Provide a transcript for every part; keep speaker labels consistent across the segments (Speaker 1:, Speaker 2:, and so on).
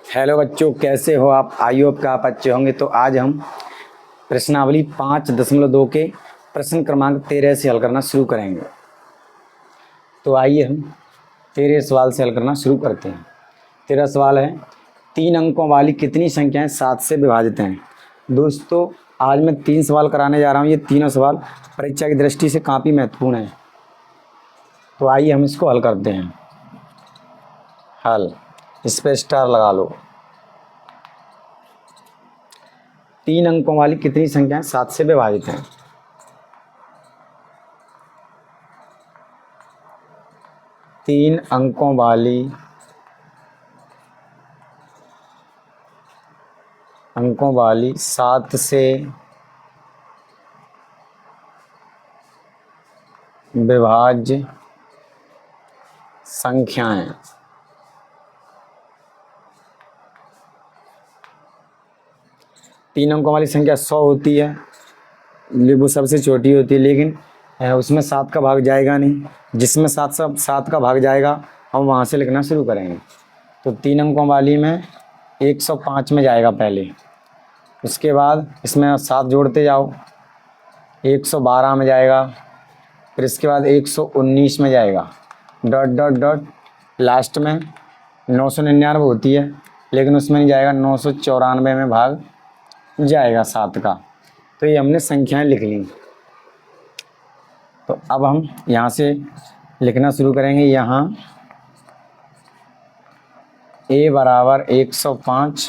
Speaker 1: Hello बच्चों, कैसे हो आप? आई होप कि आप अच्छे होंगे। तो आज हम प्रश्नावली 5.2 के प्रश्न क्रमांक 13 से हल करना शुरू करेंगे। तो आइए हम 13 सवाल से हल करना शुरू करते हैं। 13 सवाल है, 3 अंकों वाली कितनी संख्याएं 7 से विभाजित हैं? दोस्तों, आज मैं 3 सवाल कराने जा रहा हूँ। ये तीनों सवाल परीक्षा की दृष्टि से काफ़ी महत्वपूर्ण हैं। तो आइए हम इसको हल करते हैं। हल, इस पर स्टार लगा लो। 3 अंकों वाली कितनी संख्याएं 7 से विभाजित हैं? तीन अंकों वाली 7 से विभाज्य संख्याएं। तीन अंकों वाली संख्या 100 होती है, वो सबसे छोटी होती है, लेकिन उसमें 7 का भाग जाएगा नहीं। जिसमें 7 का भाग जाएगा हम वहाँ से लिखना शुरू करेंगे। तो 3 अंकों वाली में 105 में जाएगा पहले, उसके बाद इसमें 7 जोड़ते जाओ, 112 में जाएगा, फिर इसके बाद 119 में जाएगा, डॉट डॉट डॉट, लास्ट में 999 होती है, लेकिन उसमें नहीं जाएगा, 994 में भाग जाएगा 7 का। तो ये हमने संख्याएं लिख ली। तो अब हम यहाँ से लिखना शुरू करेंगे। यहाँ a बराबर 105,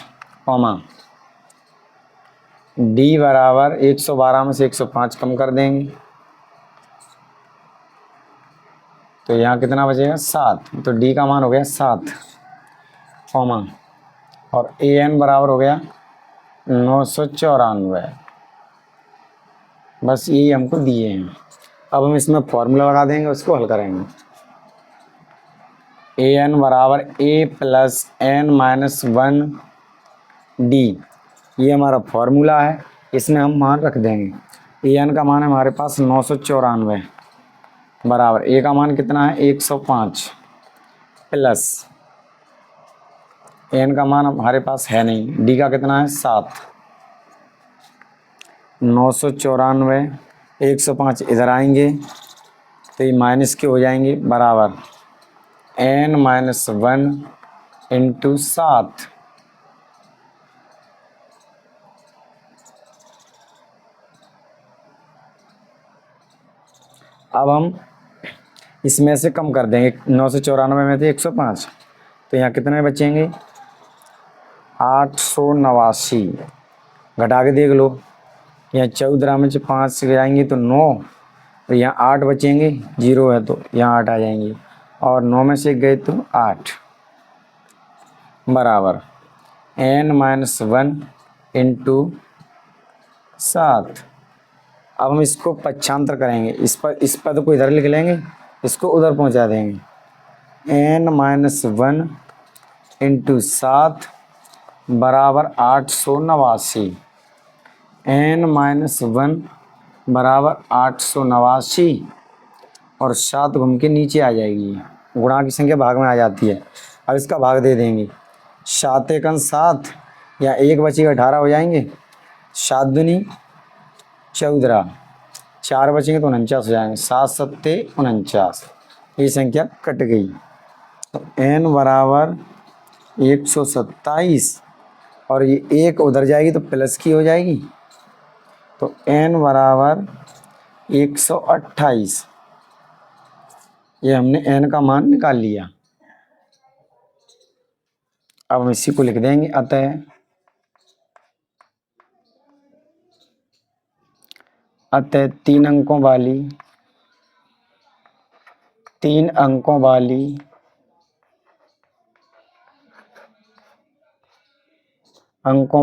Speaker 1: d बराबर 112 में से 105 कम कर देंगे, तो यहाँ कितना बचेगा? 7। तो d का मान हो गया 7, और an बराबर हो गया 994। बस यही हमको दिए हैं। अब हम इसमें फॉर्मूला लगा देंगे, उसको हल करेंगे। an बराबर a plus n minus 1 d, ये हमारा फॉर्मूला है। इसमें हम मान रख देंगे। an का मान है हमारे पास 994, बराबर a का मान कितना है? 105, प्लस n का मान हमारे पास है नहीं, d का कितना है? 7। 994, 105 इधर आएंगे तो ये माइनस के हो जाएंगे, बराबर n माइनस 1 इंटू 7। अब हम इसमें से कम कर देंगे, 994 में थे 105, तो यहाँ कितने बचेंगे? 889। घटा के देख लो, यहाँ 14 में से 5 से जाएंगे तो 9, और यहाँ 8 बचेंगे, 0 है तो यहाँ 8 आ जाएंगे, और 9 में से गए तो 8, बराबर n माइनस 1 इंटू 7। अब हम इसको पक्षांतर करेंगे, इस पद को इधर लिख लेंगे, इसको उधर पहुंचा देंगे। n माइनस 1 इंटू 7 बराबर 889। n माइनस 1 बराबर 889, और 7 घूम के नीचे आ जाएगी, गुणा की संख्या भाग में आ जाती है। अब इसका भाग दे देंगे, 7 एकन 7, या 1 बचेगा 18 हो जाएंगे, 7 दूनी 14, 4 बचेंगे तो 49 हो जाएंगे, 7 सत्ते 49, ये संख्या कट गई। तो n बराबर 127, और ये 1 उधर जाएगी तो प्लस की हो जाएगी, तो n बराबर 128। ये हमने n का मान निकाल लिया। अब हम इसी को लिख देंगे, अतः 3 अंकों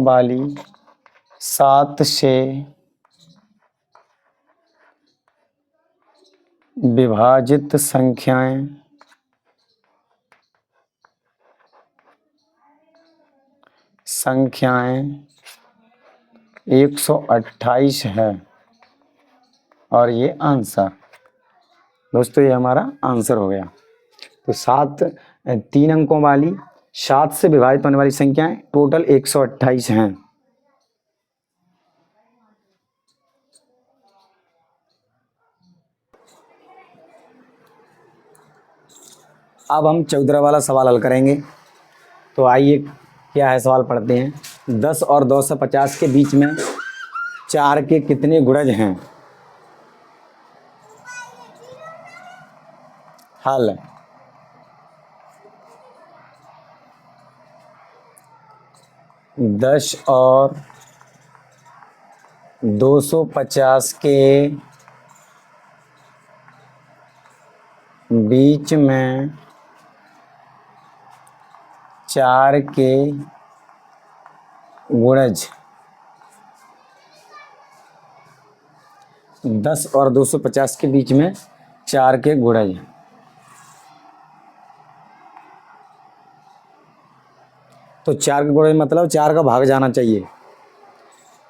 Speaker 1: वाली 7 से विभाजित संख्याएं संख्याएं 128 है, और ये आंसर। दोस्तों, ये हमारा आंसर हो गया। तो 3 अंकों वाली 7 से विभाजित होने वाली संख्याएं टोटल 128 हैं। अब हम 14 वाला सवाल हल करेंगे। तो आइए क्या है सवाल पढ़ते हैं। 10 और 250 के बीच में 4 के कितने गुणज हैं? हल। 10 और 250 के बीच में 4 के गुणज। 10 और 250 के बीच में 4 के गुणज। तो 4 के गुणज मतलब 4 का भाग जाना चाहिए।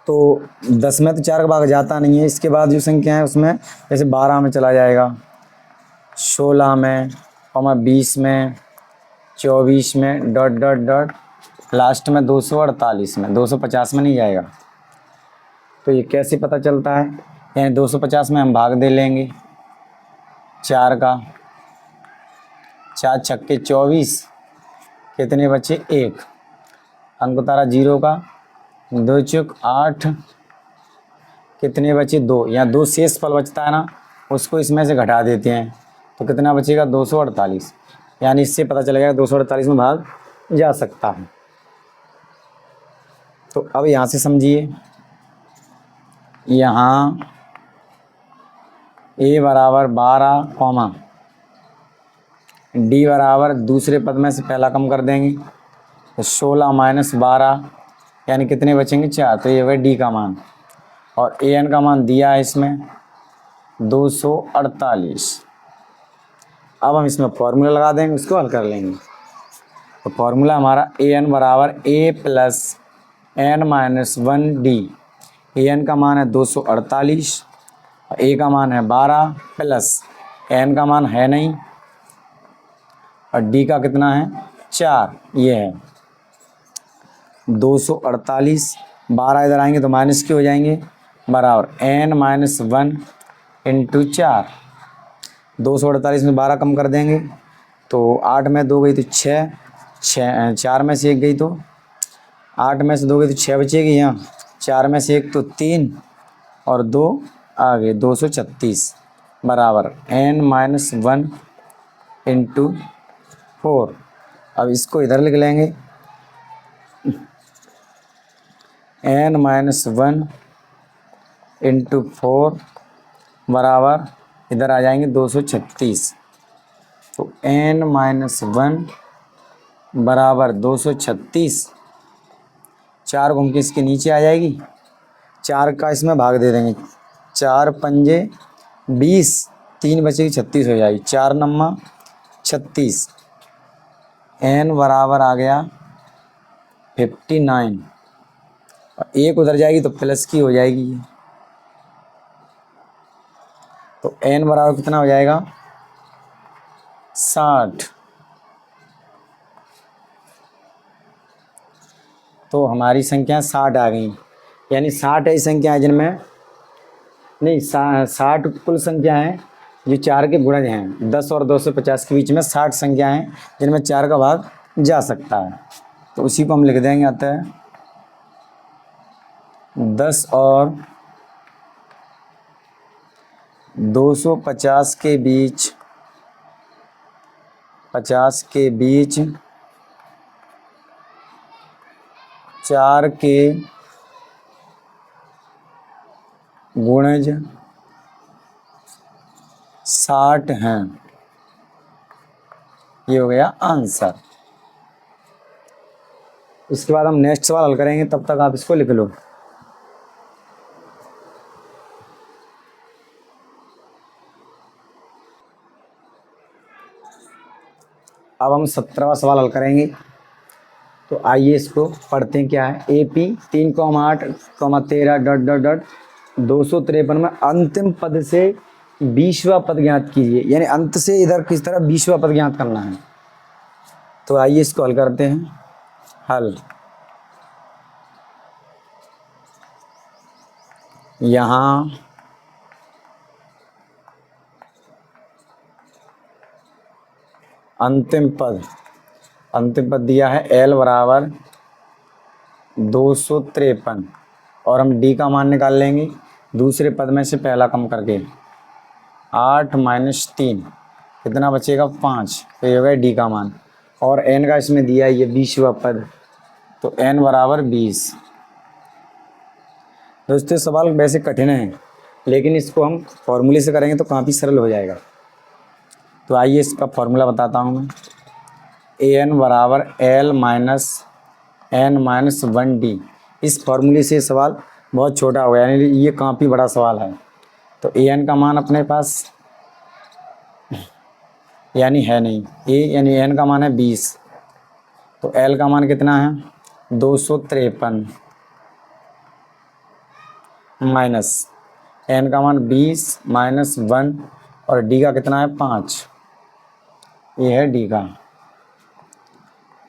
Speaker 1: तो 10 में तो 4 का भाग जाता नहीं है। इसके बाद जो संख्या है उसमें जैसे 12 में चला जाएगा, 16 में, 20 में, 24 में, डॉट डॉट डॉट, लास्ट में 248 में, 250 में नहीं जाएगा। तो ये कैसे पता चलता है? यानी 250 में हम भाग दे लेंगे 4 का, 4 छक्के 24, कितने बचे? 1। अंक उतारा 0 का, 2 चौक 8, कितने बचे? 2। यहाँ 2 शेष फल बचता है ना, उसको इसमें से घटा देते हैं तो कितना बचेगा? 248। यानी इससे पता चलेगा 248 में भाग जा सकता है। तो अब यहाँ से समझिए, यहाँ a बराबर 12 कॉमा d बराबर दूसरे पद में से पहला कम कर देंगे तो 16 माइनस 12, यानी कितने बचेंगे? 4। तो ये है d का मान, और an का मान दिया है इसमें 248। अब हम इसमें फॉर्मूला लगा देंगे, उसको हल कर लेंगे। तो फॉर्मूला हमारा an बराबर a plus n minus 1d। an का मान है 248, a का मान है 12 प्लस n का मान है नहीं, और d का कितना है? 4। ये है 248, 12 इधर आएंगे तो माइनस के हो जाएंगे, बराबर n माइनस 1 इंटू 4। 248 में 12 कम कर देंगे तो 8 में 2 गई तो 6, 4 में से 1 गई तो 8 में से 2 गई तो 6 बचेगी। यहाँ 4 में से 1 तो 3 और 2 आ गए 236, बराबर n माइनस 1 इंटू 4। अब इसको इधर लिख लेंगे, n माइनस 1 इंटू 4 बराबर इधर आ जाएंगे 236। तो n माइनस 1 बराबर 236, 4 घूम के इसके नीचे आ जाएगी, 4 का इसमें भाग दे देंगे, 4 पंजे 20, 3 बचेगी 36 हो जाएगी, 4 नम्मा 36। n बराबर आ गया 59, और 1 उधर जाएगी तो प्लस की हो जाएगी। तो n बराबर कितना हो जाएगा? 60। तो हमारी संख्या 60 आ गई। यानी 60 ऐसी संख्या है जिनमें नहीं 60 कुल संख्या है जो 4 के गुणज हैं। 10 और 250 के बीच में 60 संख्या हैं जिनमें 4 का भाग जा सकता है। तो उसी को हम लिख देंगे, आता है 10 और 250 के बीच 50 के बीच 4 के गुणज 60 हैं। ये हो गया आंसर। इसके बाद हम नेक्स्ट सवाल हल करेंगे, तब तक आप इसको लिख लो। अब हम 17वां सवाल हल करेंगे। तो आइए इसको पढ़ते हैं। क्या है? AP 3,8,13 डॉट डॉट डॉट 253 में अंतिम पद से 20वां पद ज्ञात कीजिए। यानी अंत से इधर किस तरह 20वां पद ज्ञात करना है। तो आइए इसको हल करते हैं। हल, यहाँ अंतिम पद दिया है L बराबर 253 और हम D का मान निकाल लेंगे दूसरे पद में से पहला कम करके। 8 - 3 कितना बचेगा 5, तो ये हो गया D का मान। और N का इसमें दिया है ये 20वां पद, तो N बराबर 20। दोस्तों सवाल वैसे कठिन है लेकिन इसको हम फॉर्मूले से करेंगे तो काफ़ी सरल हो जाएगा। तो आइए इसका फॉर्मूला बताता हूँ मैं। AN बराबर L - N - 1D। इस फॉर्मूले से सवाल बहुत छोटा हो गया, यानी ये काफ़ी बड़ा सवाल है। तो AN का मान अपने पास यानी है नहीं, यानी N का मान है 20, तो L का मान कितना है 253 माइनस N का मान 20 - 1 और D का कितना है 5, ये है D का।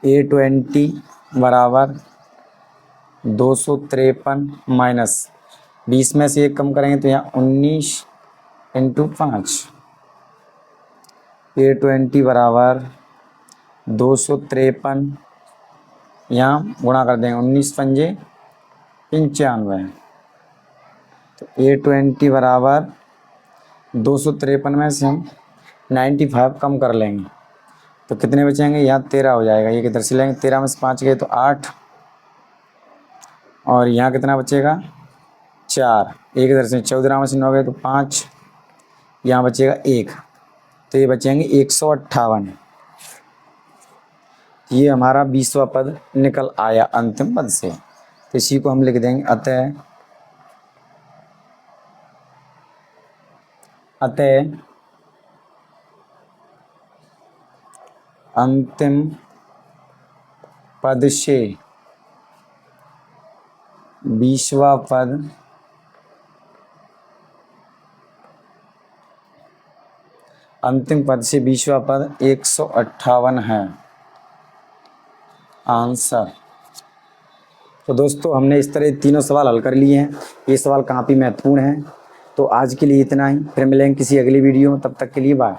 Speaker 1: A20 बराबर 253 माइनस 20 में से 1 कम करेंगे तो यहाँ 19 × 5। A20 बराबर 253, यहाँ गुणा कर देंगे 19 × 5 = 95। तो A20 बराबर 253 में से हम 95 कम कर लेंगे तो कितने बचेंगे, यहाँ 13 हो जाएगा। ये किधर से लेंगे, 13 में से 5 गए तो 8 और यहाँ कितना बचेगा 4, एक इधर से 14 में से 9 गए तो 5, यहाँ बचेगा 1, तो ये बचेंगे 158। ये हमारा 20वां पद निकल आया अंतिम पद से। तो इसी को हम लिख देंगे अतः अंतिम पद से 20वां पद अंतिम पद से 20वां पद 158 है आंसर। तो दोस्तों हमने इस तरह तीनों सवाल हल कर लिए हैं। ये सवाल काफ़ी महत्वपूर्ण हैं। तो आज के लिए इतना ही, फिर मिलेंगे किसी अगली वीडियो में, तब तक के लिए बाय।